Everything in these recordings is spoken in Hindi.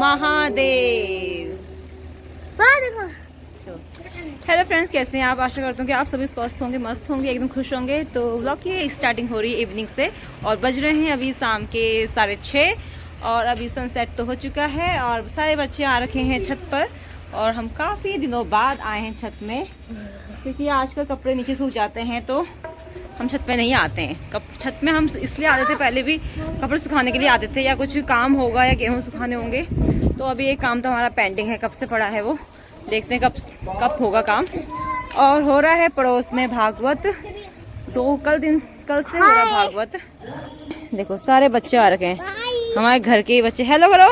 महादेव। हेलो फ्रेंड्स, कैसे हैं आप? आशा करता हूँ कि आप सभी स्वस्थ होंगे, मस्त होंगे, एकदम खुश होंगे। तो व्लॉग की स्टार्टिंग हो रही है इवनिंग से और बज रहे हैं अभी शाम के 6:30 और अभी सनसेट तो हो चुका है और सारे बच्चे आ रखे हैं छत पर और हम काफ़ी दिनों बाद आए हैं छत में, क्योंकि आजकल कपड़े नीचे सूख जाते हैं तो हम छत पे नहीं आते हैं। छत में हम इसलिए आते थे, पहले भी कपड़े सुखाने के लिए आते थे या कुछ काम होगा या गेहूँ सुखाने होंगे। तो अभी एक काम तो हमारा पेंडिंग है, कब से पड़ा है वो, देखते हैं कब होगा काम। और हो रहा है पड़ोस में भागवत, कल से हो रहा है भागवत। देखो सारे बच्चे आ रखे हैं, हमारे घर के ही बच्चे। हेलो करो,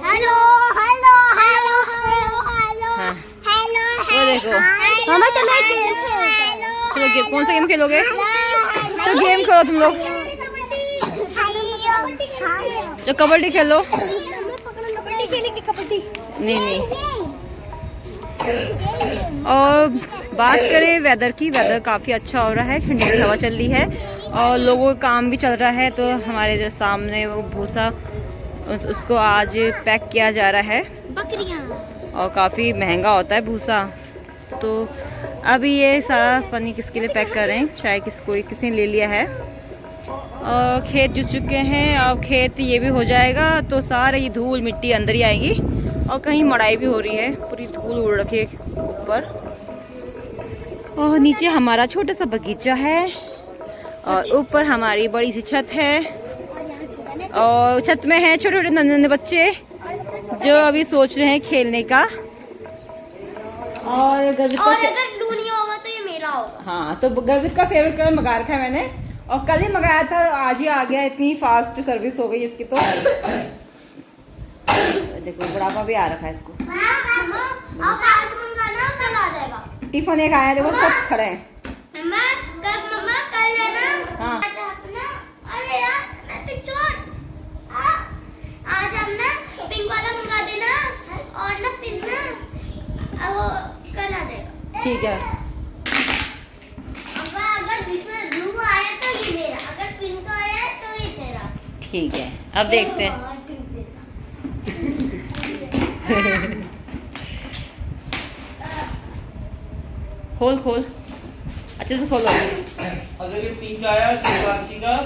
हेलो हेलो हेलो हेलो हाँ। हेलो वो देखो, मामा चलो चलो कौन सा गेम खेलोगे? तो गेम खेलो तुम लोग, जो कबड्डी खेलो। कबड्डी खेलेंगे, कबड्डी नहीं। और बात करें वेदर की, वेदर काफ़ी अच्छा हो रहा है, ठंडी हवा चल रही है और लोगों का काम भी चल रहा है। तो हमारे जो सामने वो भूसा, उसको आज पैक किया जा रहा है बकरियां, और काफ़ी महंगा होता है भूसा। तो अभी ये सारा पन्नी किसके लिए पैक कर रहे हैं, शायद किसी ने ले लिया है। और खेत जुत चुके हैं, अब खेत ये भी हो जाएगा तो सारे ये धूल मिट्टी अंदर ही आएगी। और कहीं मड़ाई भी हो रही है, पूरी धूल उड़ रखी है ऊपर। और नीचे हमारा छोटा सा बगीचा है और ऊपर हमारी बड़ी सी छत है और छत में है छोटे छोटे नन्हे बच्चे जो अभी सोच रहे हैं खेलने का। और गर्वित का होगा तो ये मेरा होगा। हाँ, तो गर्वित का फेवरेट कलर मंगा रखा है मैंने और कल ही मंगाया था, आज ही आ गया। इतनी फास्ट सर्विस हो गई इसकी। तो देखो बुढ़ापा भी आ रखा है इसको। टिफिन एक आया, देखो सब खड़े हैं। हाँ, आज हम ना पिंक वाला मंगा देना और ना पिन ना वो कल आ जाएगा। ठीक है। अगर जिसमें ब्लू आया तो ये मेरा, अगर पिंक आया तो ये तेरा। ठीक है, अब देखते हैं। खोल अच्छे से खोलो। अगर ये पिंक आया तो साक्षी का,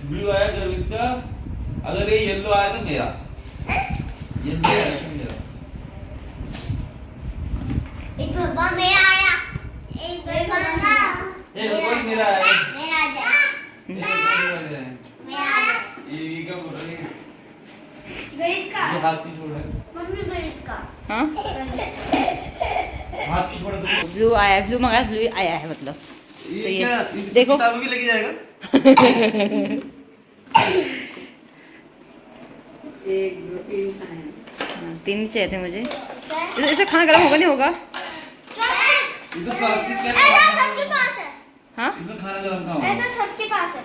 ब्लू आया गर्वित का, अगर ये येलो आया तो मेरा। येलो आया तो मेरा। एक बाबा मेरा आया, एक बाबा मेरा आया। मेरा आ जा, मेरा आ जा। ये क्या बोल रही है? गणित का, ये हाथ की छोड़ है। मम्मी गणित का। हाँ, हाथ की छोड़ दो। ब्लू आया, ब्लू मंगाया, ब्लू आया है मतलब। ये क्या? देखो किताबें भी लेके जाएगा। एक दो तीन तीन ही चाहिए थे मुझे। इसे खाना गर्म होगा नहीं होगा? इधर प्लास्टिक क्या ऐसा सबके पास है, हाँ, इसमें खाना गरम का होगा। ऐसा सबके पास है।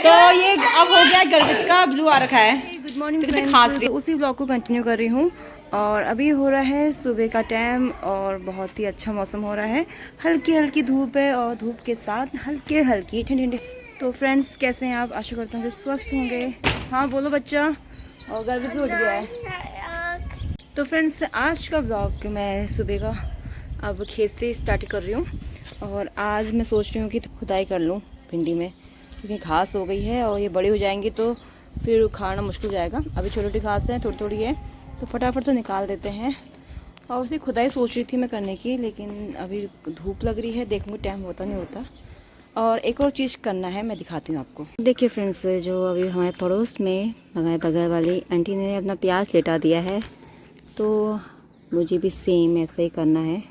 तो ये अब हो गया गर्वित का, ब्लू आ रखा है। गुड मॉर्निंग फ्रेंड्स, तो उसी ब्लॉग को कंटिन्यू कर रही हूँ और अभी हो रहा है सुबह का टाइम और बहुत ही अच्छा मौसम हो रहा है। हल्की हल्की धूप है और धूप के साथ हल्की ठंडी। तो फ्रेंड्स कैसे हैं आप? आशा करता हूँ कि स्वस्थ होंगे। हाँ बोलो बच्चा। और गर्वित भी उठ गया है। तो फ्रेंड्स आज का ब्लॉग मैं सुबह का अब खेत से स्टार्ट कर रही हूँ और आज मैं सोच रही हूँ कि खुदाई कर लूँ भिंडी में, क्योंकि घास हो गई है और ये बड़ी हो जाएंगी तो फिर उखाड़ना मुश्किल हो जाएगा। अभी छोटी छोटी घास है, थोड़ी है, तो फटाफट से निकाल देते हैं। और उसी खुदाई सोच रही थी मैं करने की, लेकिन अभी धूप लग रही है, देखूँगी टाइम होता नहीं होता। और एक और चीज़ करना है, मैं दिखाती हूँ आपको। देखिए फ्रेंड्स, जो अभी हमारे पड़ोस में बगल वाली आंटी ने अपना प्याज लेटा दिया है, तो मुझे भी सेम ऐसा ही करना है।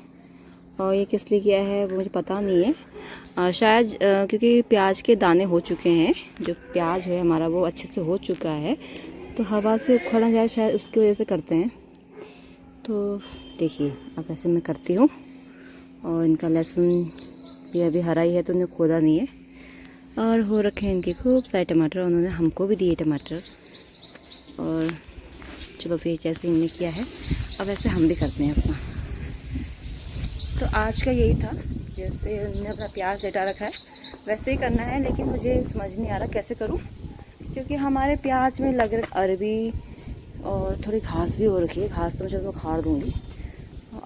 और ये किस लिए किया है वो मुझे पता नहीं है, शायद क्योंकि प्याज के दाने हो चुके हैं, जो प्याज है हमारा वो अच्छे से हो चुका है, तो हवा से उखड़ ना जाए, शायद उसकी वजह से करते हैं। तो देखिए अब ऐसे मैं करती हूँ। और इनका लहसुन भी अभी हरा ही है तो उन्हें खोदा नहीं है। और हो रखे हैं इनके खूब सारे टमाटर, उन्होंने हमको भी दिए टमाटर। और चलो फिर जैसे इनने किया है अब ऐसे हम भी करते हैं अपना। तो आज का यही था, जैसे उन्होंने अपना प्याज लेटा रखा है वैसे ही करना है, लेकिन मुझे समझ नहीं आ रहा कैसे करूं। क्योंकि हमारे प्याज में लग रही अरबी और थोड़ी घास भी हो रखी है। घास तो मैं चलो उखाड़ दूँगी।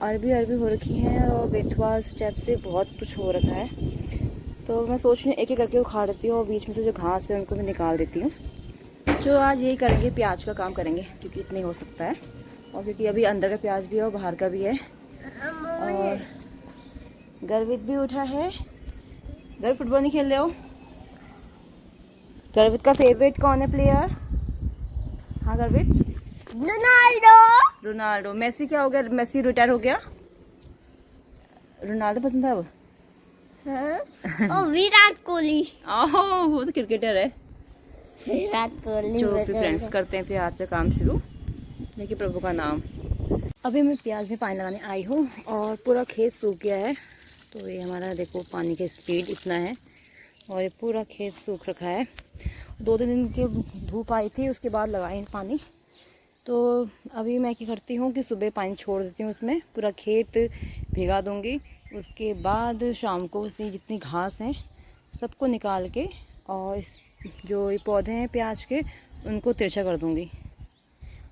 अरबी हो रखी है और बेथुआ स्टेप से बहुत कुछ हो रखा है। तो मैं सोच रही हूँ एक एक करके उखाड़ देती हूँ और बीच में से जो घास है उनको मैं निकाल देती हूँ। जो आज यही करेंगे, प्याज का काम करेंगे, क्योंकि इतने हो सकता है। और क्योंकि अभी अंदर का प्याज भी है और बाहर का भी है। और गर्वित भी उठा है। गर्व फुटबॉल नहीं खेल रहे हो? गर्वित का फेवरेट कौन है प्लेयर? हाँ गर्वित? रोनाल्डो। मेसी क्या हो गया? मेसी रिटायर हो गया। रोनाल्डो पसंद था अब? विराट कोहली। ओहो, वो तो क्रिकेटर है। विराट कोहली। जो फिर फ्रेंड्स करते हैं फिर आज का काम शुरू। देखिए प्रभु का नाम। अभी मैं प्याज में पानी लगाने आई हूँ और पूरा खेत सूख गया है। तो ये हमारा देखो पानी का स्पीड इतना है और ये पूरा खेत सूख रखा है। 2-3 दिन की धूप आई थी, उसके बाद लगाए पानी। तो अभी मैं क्या करती हूँ कि सुबह पानी छोड़ देती हूँ उसमें, पूरा खेत भिगा दूँगी। उसके बाद शाम को उसकी जितनी घास हैं सबको निकाल के और इस जो ये पौधे हैं प्याज के उनको तिरछा कर दूँगी।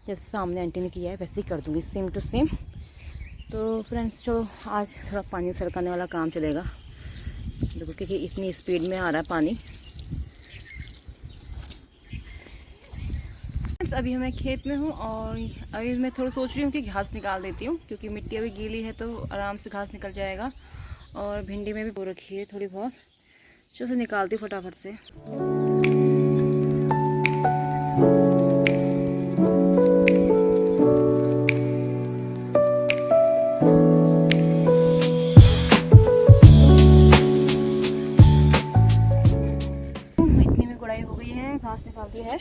जैसे सामने आंटी ने किया है वैसे ही कर दूँगी, सेम टू सेम। तो फ्रेंड्स चलो आज थोड़ा पानी सरकाने वाला काम चलेगा। देखो क्योंकि इतनी स्पीड में आ रहा है पानी। अभी मैं खेत में हूँ और अभी मैं थोड़ा सोच रही हूँ कि घास निकाल देती हूँ, क्योंकि मिट्टी अभी गीली है तो आराम से घास निकल जाएगा। और भिंडी में भी बो रखी है थोड़ी बहुत, जो से निकालती हूँ फटाफट से। इतनी में गुड़ाई हो गई है, घास निकाल दी है।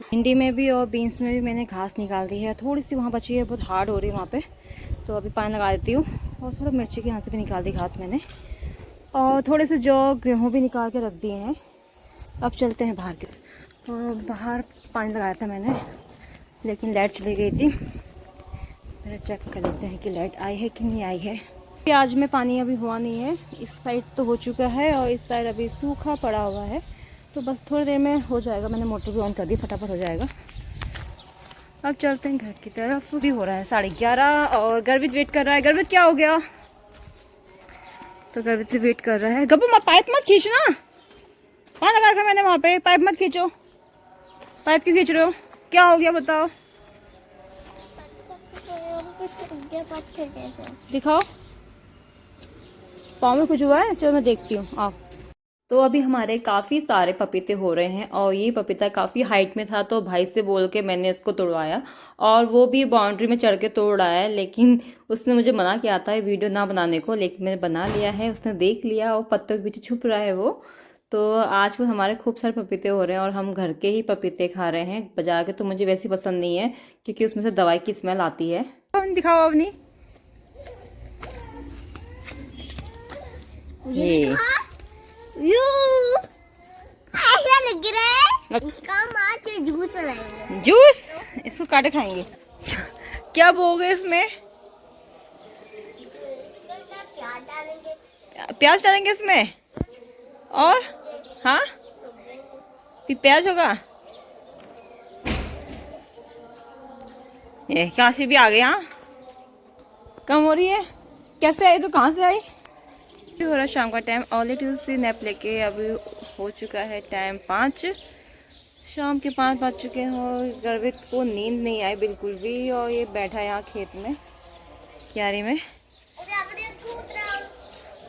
भिंडी में भी और बीन्स में भी मैंने घास निकाल दी है। थोड़ी सी वहाँ बची है, बहुत हार्ड हो रही है वहाँ पे, तो अभी पानी लगा देती हूँ। और थोड़ा मिर्ची के यहाँ से भी निकाल दी घास मैंने, और थोड़े से जौ गेहूँ भी निकाल के रख दिए हैं। अब चलते हैं बाहर की। और बाहर पानी लगाया था मैंने, लेकिन लाइट चली गई थी। मेरा चेक कर लेते हैं कि लाइट आई है कि नहीं आई है। प्याज में पानी अभी हुआ नहीं है, इस साइड तो हो चुका है और इस साइड अभी सूखा पड़ा हुआ है। तो बस थोड़ी देर में हो जाएगा। मैंने मोटर भी ऑन कर दी, फटाफट हो जाएगा। अब चलते हैं घर की तरफ। भी हो रहा है 11:30 और गर्वित वेट कर रहा है। गर्वित क्या हो गया? तो गर्वित से वेट कर रहा है। गब्बू मत, पाइप मत खींचना। वहाँ लगा रखा मैंने वहाँ पे, पाइप मत खींचो। पाइप क्यों खींच रहे हो? क्या हो गया बताओ? दिखाओ, पाँव में कुछ हुआ है? चलो मैं देखती हूँ, आओ। तो अभी हमारे काफ़ी सारे पपीते हो रहे हैं और ये पपीता काफ़ी हाइट में था, तो भाई से बोल के मैंने इसको तोड़वाया और वो भी बाउंड्री में चढ़ के तोड़ रहा है। लेकिन उसने मुझे मना किया था वीडियो ना बनाने को, लेकिन मैंने बना लिया है। उसने देख लिया और पत्तों के पीछे छुप रहा है वो। तो आज को हमारे खूब सारे पपीते हो रहे हैं और हम घर के ही पपीते खा रहे हैं। बाजार के तो मुझे वैसे पसंद नहीं है, क्योंकि उसमें से दवाई की स्मेल आती है। दिखाओ अवनी, ये ऐसा लग रहा है इसका हम आज जूस बनाएंगे। जूस? इसको काटे खाएंगे। क्या बोगे इसमें? प्याज डालेंगे। प्याज डालेंगे इसमें? और हाँ फिर प्याज होगा। ये काशी भी आ गई। हाँ कम हो रही है। कैसे आई? तो कहाँ से आई? हो रहा है शाम का टाइम और लिटिल सी नैप लेके अभी हो चुका है टाइम 5। शाम के 5 बज चुके हैं और गर्वित को नींद नहीं आई बिल्कुल भी। और ये बैठा है यहाँ खेत में क्यारी में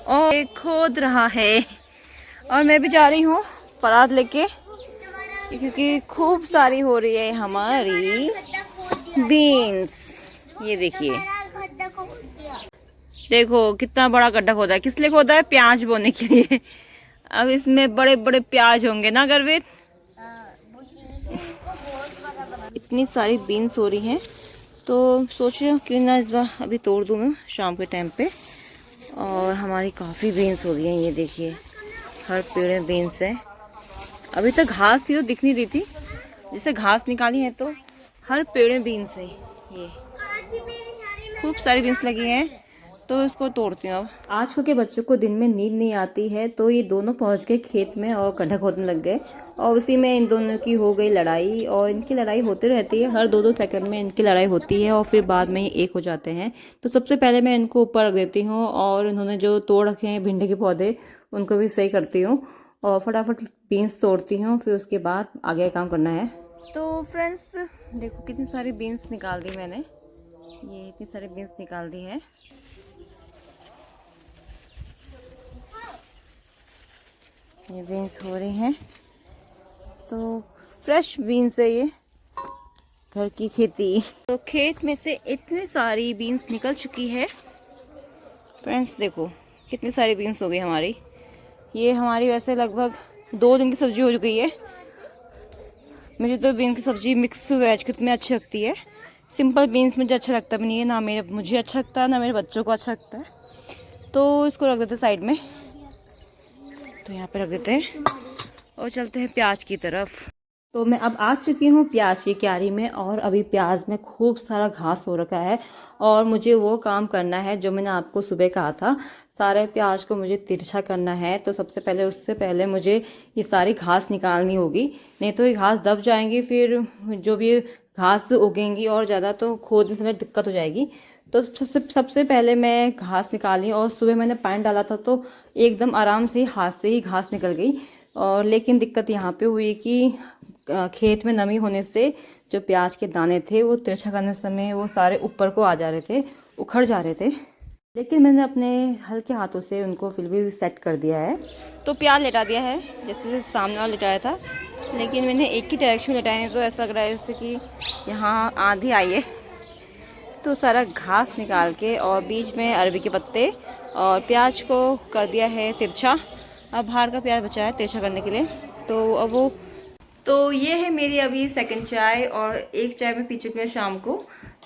और ये खोद रहा है। और मैं भी जा रही हूँ परात लेके, क्योंकि खूब सारी हो रही है हमारी बीन्स। ये देखिए, देखो कितना बड़ा गड्ढा खोदा है। किस लिए खोदा है? प्याज बोने के लिए। अब इसमें बड़े बड़े प्याज होंगे ना गर्वित? इतनी सारी बीन्स हो रही हैं, तो सोच रही हूँ क्यों ना इस बार अभी तोड़ दूँ मैं शाम के टाइम पे। और हमारी काफ़ी बीन्स हो रही हैं, ये देखिए हर पेड़ में बीन्स है। अभी तक घास थी तो दिख नहीं रही थी, जैसे घास निकाली है तो हर पेड़ में बीन्स है। ये खूब सारी बीन्स लगी हैं। तो इसको तोड़ती हूँ अब। आजकल के बच्चों को दिन में नींद नहीं आती है, तो ये दोनों पहुंच गए खेत में और गड्ढा खोदने लग गए। और उसी में इन दोनों की हो गई लड़ाई, और इनकी लड़ाई होती रहती है, हर 2-2 सेकंड में इनकी लड़ाई होती है और फिर बाद में ही एक हो जाते हैं। तो सबसे पहले मैं इनको ऊपर रख देती हूँ, और इन्होंने जो तोड़ रखे हैं भिंडी के पौधे उनको भी सही करती हूँ और फटाफट बीन्स तोड़ती हूँ, फिर उसके बाद आगे काम करना है। तो फ्रेंड्स देखो कितनी सारी बीन्स निकाल दी मैंने, ये इतनी सारी बीन्स निकाल दी है। ये बीन्स हो रही हैं, तो फ्रेश बीन्स है ये, घर की खेती। तो खेत में से इतनी सारी बीन्स निकल चुकी है फ्रेंड्स, देखो कितनी सारी बीन्स हो गई हमारी। ये हमारी वैसे लगभग 2 दिन की सब्जी हो चुकी है। मुझे तो बीन्स की सब्जी मिक्स वेज कितनी अच्छी लगती है। सिंपल बीन्स मुझे अच्छा लगता भी नहीं है, ना मुझे अच्छा लगता है, ना मेरे बच्चों को अच्छा लगता है। तो इसको रख देते साइड में, तो यहाँ पे रख देते हैं और चलते हैं प्याज की तरफ। तो मैं अब आ चुकी हूँ प्याज की क्यारी में, और अभी प्याज में खूब सारा घास हो रखा है और मुझे वो काम करना है जो मैंने आपको सुबह कहा था। सारे प्याज को मुझे तिरछा करना है, तो सबसे पहले उससे पहले मुझे ये सारी घास निकालनी होगी, नहीं तो ये घास दब जाएंगी, फिर जो भी घास उगेंगी और ज़्यादा तो खोदने समय दिक्कत हो जाएगी। तो सबसे पहले मैं घास निकाली, और सुबह मैंने पानी डाला था तो एकदम आराम से हाथ से ही घास निकल गई। और लेकिन दिक्कत यहाँ पे हुई कि खेत में नमी होने से जो प्याज के दाने थे वो तिरछा करने समय वो सारे ऊपर को आ जा रहे थे, उखड़ जा रहे थे। लेकिन मैंने अपने हल्के हाथों से उनको फिर भी सेट कर दिया है। तो प्याज लेटा दिया है जैसे सामने वाला लेटाया था, लेकिन मैंने एक ही डायरेक्शन में लेटाया है, तो ऐसा लग रहा है जैसे कि यहाँ आंधी आई है। तो सारा घास निकाल के और बीच में अरबी के पत्ते और प्याज को कर दिया है तिरछा। अब बाहर का प्याज बचा है तिरछा करने के लिए। तो अब वो, तो ये है मेरी अभी सेकंड चाय, और एक चाय मैं पी चुकी हूँ शाम को।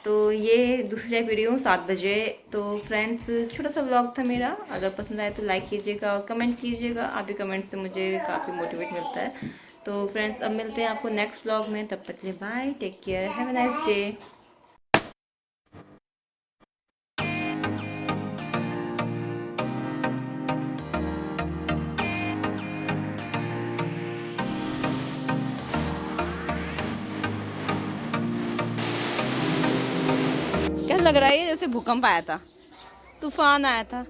तो ये दूसरी चाय पी रही हूँ 7 बजे। तो फ्रेंड्स छोटा सा व्लॉग था मेरा, अगर पसंद आए तो लाइक कीजिएगा और कमेंट कीजिएगा। आपके कमेंट से मुझे काफ़ी मोटिवेट मिलता है। तो फ्रेंड्स अब मिलते हैं आपको नेक्स्ट व्लॉग में, तब तक के लिए bye, take care, have a nice day. क्या लग रहा है जैसे भूकंप आया था, तूफान आया था।